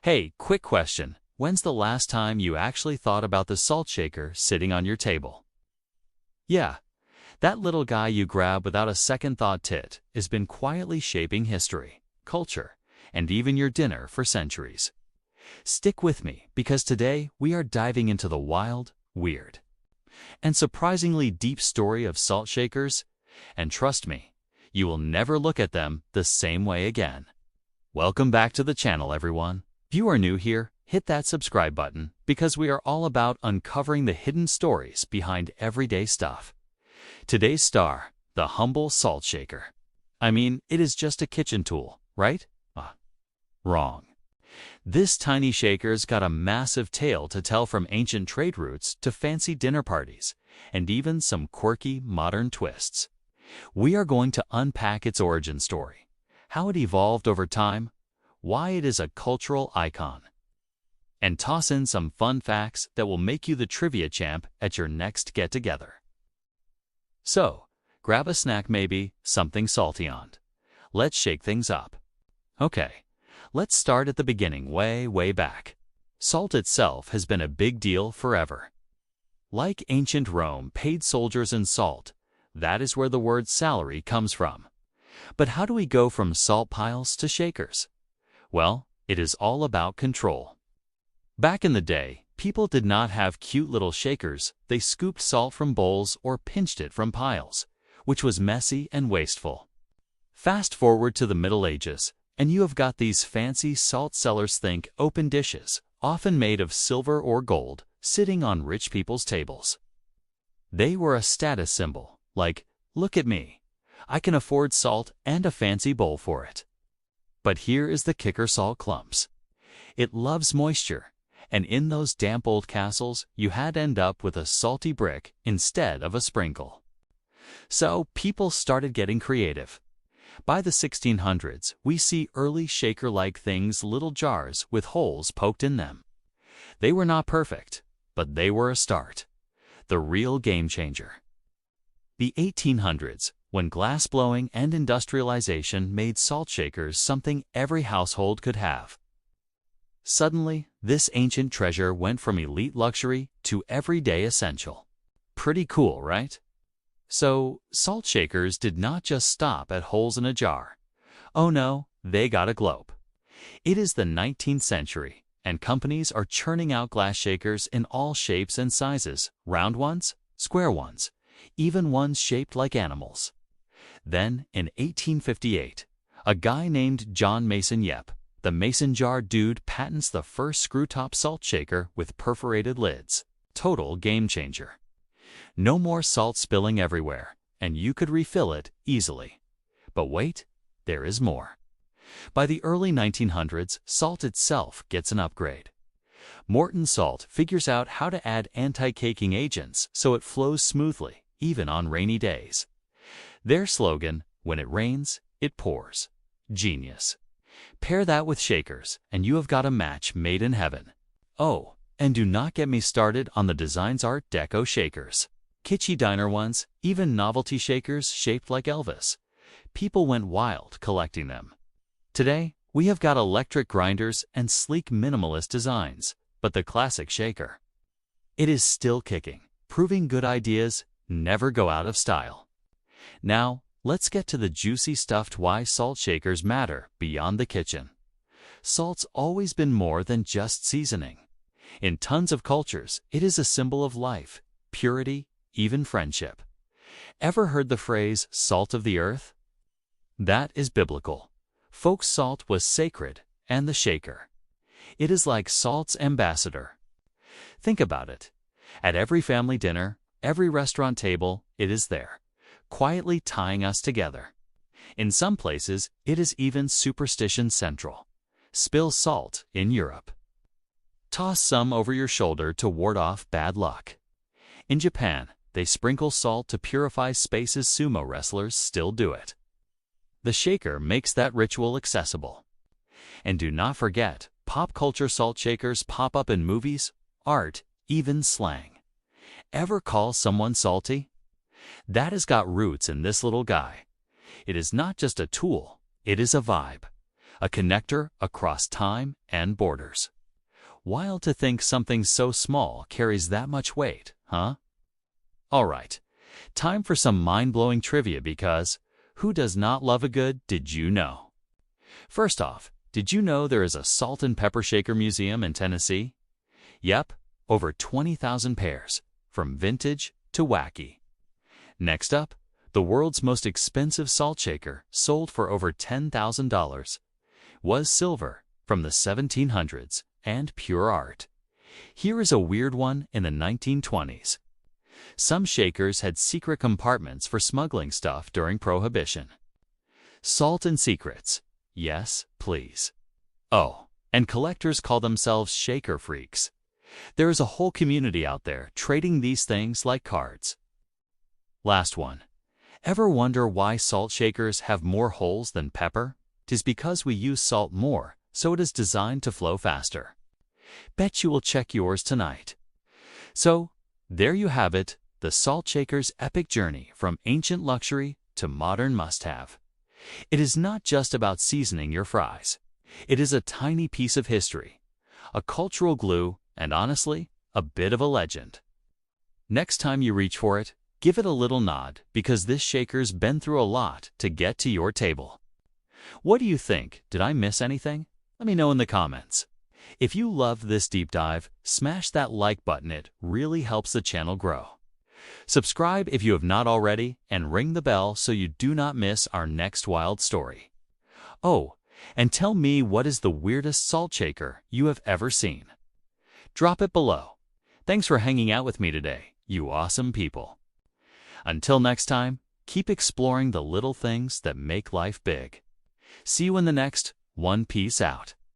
Hey, quick question. When's the last time you actually thought about the salt shaker sitting on your table? Yeah, that little guy you grab without a second thought has been quietly shaping history, culture, and even your dinner for centuries. Stick with me because today we are diving into the wild, weird, and surprisingly deep story of salt shakers, and trust me, you will never look at them the same way again. Welcome back to the channel, everyone. If you are new here, hit that subscribe button because we are all about uncovering the hidden stories behind everyday stuff. Today's star, the humble salt shaker. I mean, it is just a kitchen tool, right? Wrong. This tiny shaker's got a massive tale to tell, from ancient trade routes to fancy dinner parties, and even some quirky modern twists. We are going to unpack its origin story, how it evolved over time, why it is a cultural icon, and toss in some fun facts that will make you the trivia champ at your next get-together. So, grab a snack, maybe something salty on. Let's shake things up. Okay, let's start at the beginning, way back. Salt itself has been a big deal forever. Like ancient Rome paid soldiers in salt, that is where the word salary comes from. But how do we go from salt piles to shakers? Well, it is all about control. Back in the day, people did not have cute little shakers. They scooped salt from bowls or pinched it from piles, which was messy and wasteful. Fast forward to the Middle Ages, and you have got these fancy salt cellars. Think open dishes, often made of silver or gold, sitting on rich people's tables. They were a status symbol, like, look at me, I can afford salt and a fancy bowl for it. But here is the kicker: salt clumps. It loves moisture, and in those damp old castles, you had to end up with a salty brick instead of a sprinkle. So people started getting creative. By the 1600s, we see early shaker-like things, little jars with holes poked in them. They were not perfect, but they were a start. The real game changer. The 1800s, when glass-blowing and industrialization made salt shakers something every household could have. Suddenly, this ancient treasure went from elite luxury to everyday essential. Pretty cool, right? So, salt shakers did not just stop at holes in a jar. Oh no, they got a globe. It is the 19th century, and companies are churning out glass shakers in all shapes and sizes, round ones, square ones, even ones shaped like animals. Then, in 1858, a guy named John Mason Yep, the mason jar dude, patents the first screw-top salt shaker with perforated lids. Total game changer. No more salt spilling everywhere, and you could refill it easily. But wait, there is more. By the early 1900s, salt itself gets an upgrade. Morton Salt figures out how to add anti-caking agents so it flows smoothly, even on rainy days. Their slogan, when it rains, it pours. Genius. Pair that with shakers, and you have got a match made in heaven. Oh, and do not get me started on the design's Art Deco shakers. Kitschy diner ones, even novelty shakers shaped like Elvis. People went wild collecting them. Today, we have got electric grinders and sleek minimalist designs, but the classic shaker, it is still kicking, proving good ideas never go out of style. Now, let's get to the juicy stuff: why salt shakers matter beyond the kitchen. Salt's always been more than just seasoning. In tons of cultures, it is a symbol of life, purity, even friendship. Ever heard the phrase, salt of the earth? That is biblical. Folk salt was sacred, and the shaker, it is like salt's ambassador. Think about it. At every family dinner, every restaurant table, it is there, quietly tying us together. In some places, it is even superstition central. Spill salt in Europe. Toss some over your shoulder to ward off bad luck. In Japan, they sprinkle salt to purify spaces. Sumo wrestlers still do it. The shaker makes that ritual accessible. And do not forget, pop culture salt shakers pop up in movies, art, even slang. Ever call someone salty? That has got roots in this little guy. It is not just a tool, it is a vibe. a connector across time and borders. Wild to think something so small carries that much weight, huh? All right, time for some mind-blowing trivia because who does not love a good did you know? First off, did you know there is a salt and pepper shaker museum in Tennessee? Yep, over 20,000 pairs, from vintage to wacky. Next up, the world's most expensive salt shaker, sold for over $10,000, was silver from the 1700s and pure art. Here is a weird one in the 1920s. Some shakers had secret compartments for smuggling stuff during Prohibition. Salt and secrets. Yes, please. Oh, and collectors call themselves shaker freaks. There is a whole community out there trading these things like cards. Last one. Ever wonder why salt shakers have more holes than pepper? 'Tis because we use salt more, so it is designed to flow faster. Bet you will check yours tonight. So, there you have it, the salt shaker's epic journey from ancient luxury to modern must-have. It is not just about seasoning your fries. It is a tiny piece of history, a cultural glue, and honestly, a bit of a legend. Next time you reach for it, give it a little nod because this shaker's been through a lot to get to your table. What do you think? Did I miss anything? Let me know in the comments. If you loved this deep dive, smash that like button. It really helps the channel grow. Subscribe if you have not already and ring the bell so you do not miss our next wild story. Oh, and tell me what is the weirdest salt shaker you have ever seen. Drop it below. Thanks for hanging out with me today, you awesome people. Until next time, keep exploring the little things that make life big. See you in the next one. Peace out.